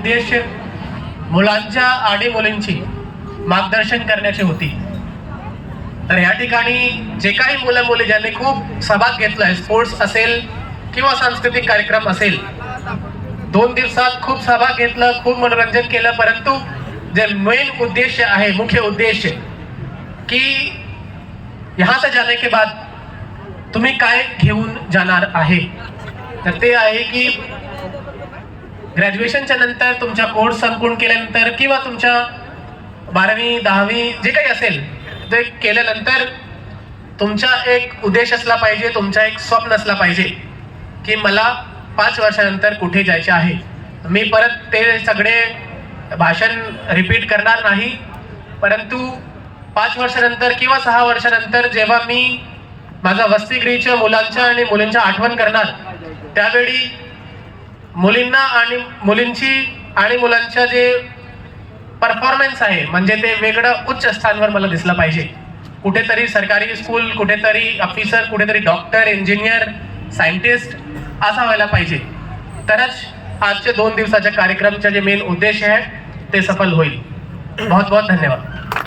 उद्देश मुलांच्या आणि मुलींची मार्गदर्शन करण्याची होती। तर या ठिकाणी जे काही मुलं मुली ज्यांनी खूप सहभाग घेतलाय, स्पोर्ट्स असेल किंवा सांस्कृतिक कार्यक्रम असेल, 2 दिवसात खूप सहभाग घेतलं, खूप मनोरंजन केलं, परंतु जे मेन उद्देश्य आहे, मुख्य उद्देश्य कि यहाँ से जाने के बाद तुम्ही काय घेऊन जाणार आहे, तर ते आहे की ग्रॅज्युएशनच्या नंतर तुमचा कोर्स संपूर्ण केल्यानंतर किंवा तुमच्या 12वी 10वी जे काही असेल ते केल्यानंतर तुमचा एक उद्देश असला पाहिजे, तुमचा एक स्वप्न असला पाहिजे की मला 5 वर्षानंतर कुठे जायचे आहे। मी परत ते सगळे भाषण रिपीट करणार नाही, परंतु 5 वर्षानंतर किंवा 6 वर्षानंतर जेव्हा मी माझा वसतिगृहाच्या मुलांच्या आणि मुलींच्या आठवण करणार, त्यावेळी मुलींना आणि मुलींची आणि मुलांच्या जे परफॉर्मन्स आहे म्हणजे ते वेगळं उच्च स्थानावर मला दिसलं पाहिजे। कुठेतरी सरकारी स्कूल, कुठेतरी ऑफिसर, कुठेतरी डॉक्टर, इंजिनियर, सायंटिस्ट असा व्हायला पाहिजे, तरच आजचे 2 दिवसाच्या कार्यक्रमाचे जे मेन उद्देश आहे ते सफल होईल। बहुत बहुत धन्यवाद।